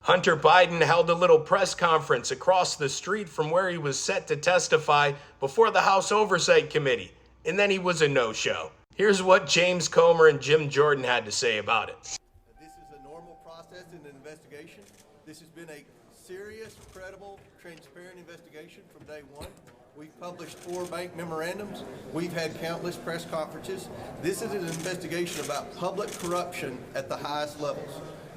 Hunter Biden held a little press conference across the street from where he was set to testify before the House Oversight Committee, and then he was a no-show. Here's what James Comer and Jim Jordan had to say about it. This is a normal process in an investigation. This has been a serious, credible, transparent investigation from day one. We've published 4 bank memorandums. We've had countless press conferences. This is an investigation about public corruption at the highest levels.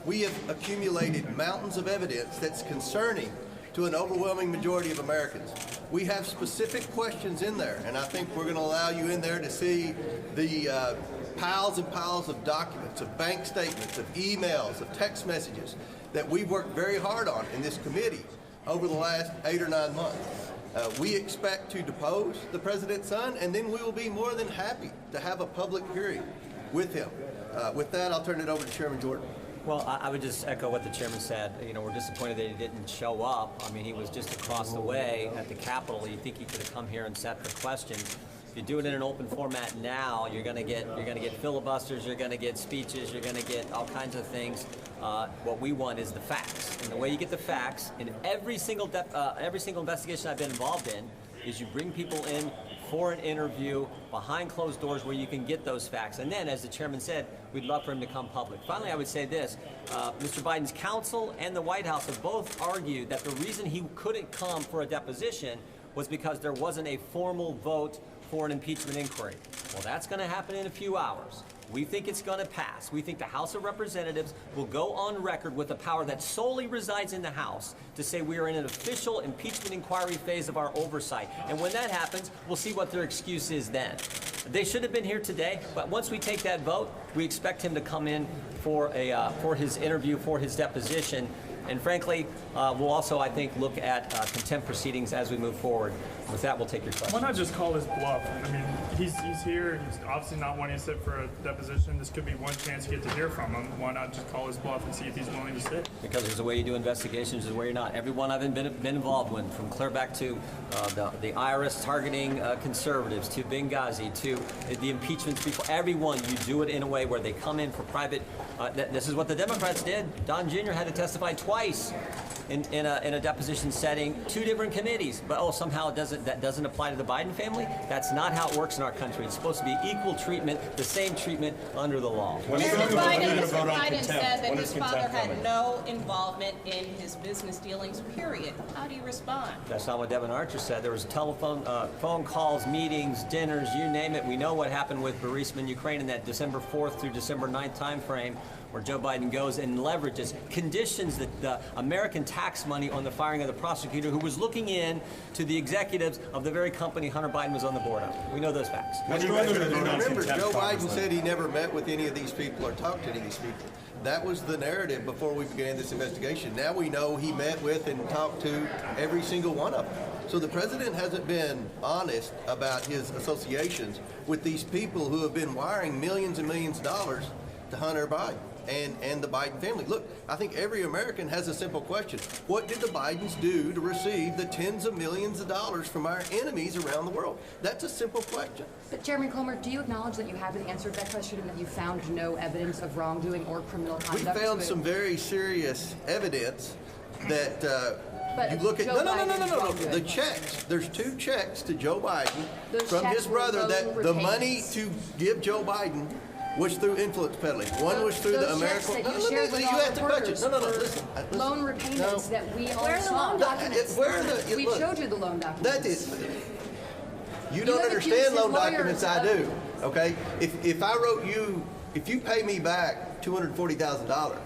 We have accumulated mountains of evidence that's concerning to an overwhelming majority of Americans. We have specific questions in there, and I think we're going to allow you in there to see the piles and piles of documents, of bank statements, of emails, of text messages that we've worked very hard on in this committee over the last 8 or 9 months. We expect to depose the president's son, and then we will be more than happy to have a public hearing with him. With that, I'll turn it over to Chairman Jordan. Well, I would just echo what the chairman said. You know, we're disappointed that he didn't show up. I mean, he was just across the way at the Capitol. You'd think he could have come here and sat for questions. If you do it in an open format now, you're going to get filibusters, you're going to get speeches, you're going to get all kinds of things. What we want is the facts, and the way you get the facts in every single investigation I've been involved in is you bring people in for an interview behind closed doors where you can get those facts. And then, as the chairman said, we'd love for him to come public. Finally, I would say this. Mr. Biden's counsel and the White House have both argued that the reason he couldn't come for a deposition was because there wasn't a formal vote for an impeachment inquiry. Well, that's going to happen in a few hours. We think it's going to pass. We think the House of Representatives will go on record with a power that solely resides in the House to say we are in an official impeachment inquiry phase of our oversight. And when that happens, we'll see what their excuse is then. They should have been here today, but once we take that vote, we expect him to come in for his interview, for his deposition. And frankly, we'll also, I think, look at contempt proceedings as we move forward. With that, we'll take your question. Why not just call his bluff? I mean, he's here. He's obviously not wanting to sit for a deposition. This could be one chance you get to hear from him. Why not just call his bluff and see if he's willing to sit? Because there's a way you do investigations, there's a way you're not. Everyone I've been involved with, from clear back to the IRS targeting conservatives, to Benghazi, to the impeachments before, everyone, you do it in a way where they come in for private. This is what the Democrats did. Don Jr. had to testify twice in a deposition setting, 2 different committees. But somehow that doesn't apply to the Biden family? That's not how it works in our country. It's supposed to be equal treatment, the same treatment under the law. Mr. Biden said that his father had no involvement in his business dealings, period. How do you respond? That's not what Devin Archer said. There was telephone, phone calls, meetings, dinners, you name it. We know what happened with Burisma in Ukraine in that December 4th through December 9th time frame, where Joe Biden goes and leverages, conditions the American tax money on the firing of the prosecutor who was looking in to the executives of the very company Hunter Biden was on the board of. We know those facts. Remember, Joe Biden said he never met with any of these people or talked to any of these people. That was the narrative before we began this investigation. Now we know he met with and talked to every single one of them. So the president hasn't been honest about his associations with these people who have been wiring millions and millions of dollars to Hunter Biden and the Biden family. Look, I think every American has a simple question. What did the Bidens do to receive the tens of millions of dollars from our enemies around the world? That's a simple question. But Chairman Comer, do you acknowledge that you haven't answered that question and that you found no evidence of wrongdoing or criminal conduct? We found some very serious evidence that you look at. No. The checks. There's 2 checks to Joe Biden from his brother that the money to give Joe Biden was through influence peddling. One was through the American. You have to touch it. No, listen. Loan repayments that we all Where are the saw. loan documents? We showed you the loan documents. That is. You don't understand loan documents. I do. Okay. If I wrote you, if you pay me back $240,000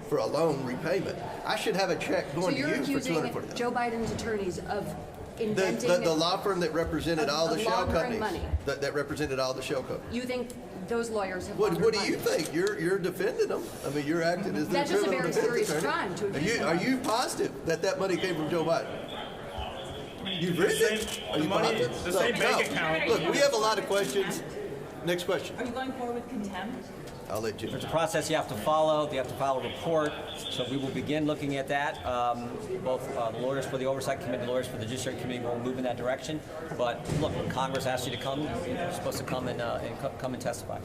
for a loan repayment, I should have a check going to you for $240,000. So you're accusing Joe Biden's attorneys of inventing the law firm that represented all the shell companies. Money. That represented all the shell companies. You think those lawyers have What do you think? You're defending them. I mean, you're acting as the That's just a very serious attorney. crime to accuse them. Are you positive that money came from Joe Biden? You've written it? Are you positive? The same bank account. Look, we have a lot of questions. Next question. Are you going forward with contempt? I'll let you. There's a process you have to follow. You have to file a report. So we will begin looking at that. Both the lawyers for the Oversight Committee, the lawyers for the Judiciary Committee will move in that direction. But look, when Congress asks you to come, you're supposed to come and testify.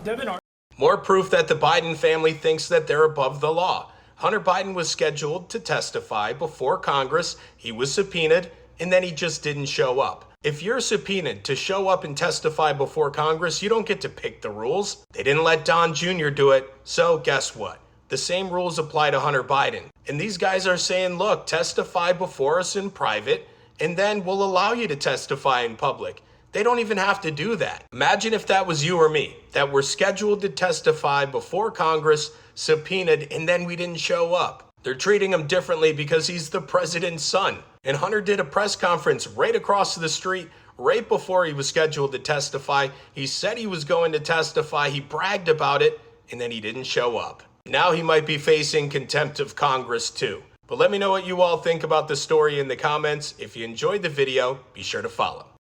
More proof that the Biden family thinks that they're above the law. Hunter Biden was scheduled to testify before Congress, he was subpoenaed, and then he just didn't show up. If you're subpoenaed to show up and testify before Congress, you don't get to pick the rules. They didn't let Don Jr. do it, so guess what? The same rules apply to Hunter Biden. And these guys are saying, look, testify before us in private, and then we'll allow you to testify in public. They don't even have to do that. Imagine if that was you or me, that were scheduled to testify before Congress, subpoenaed, and then we didn't show up. They're treating him differently because he's the president's son. And Hunter did a press conference right across the street, right before he was scheduled to testify. He said he was going to testify, he bragged about it, and then he didn't show up. Now he might be facing contempt of Congress too. But let me know what you all think about the story in the comments. If you enjoyed the video, be sure to follow.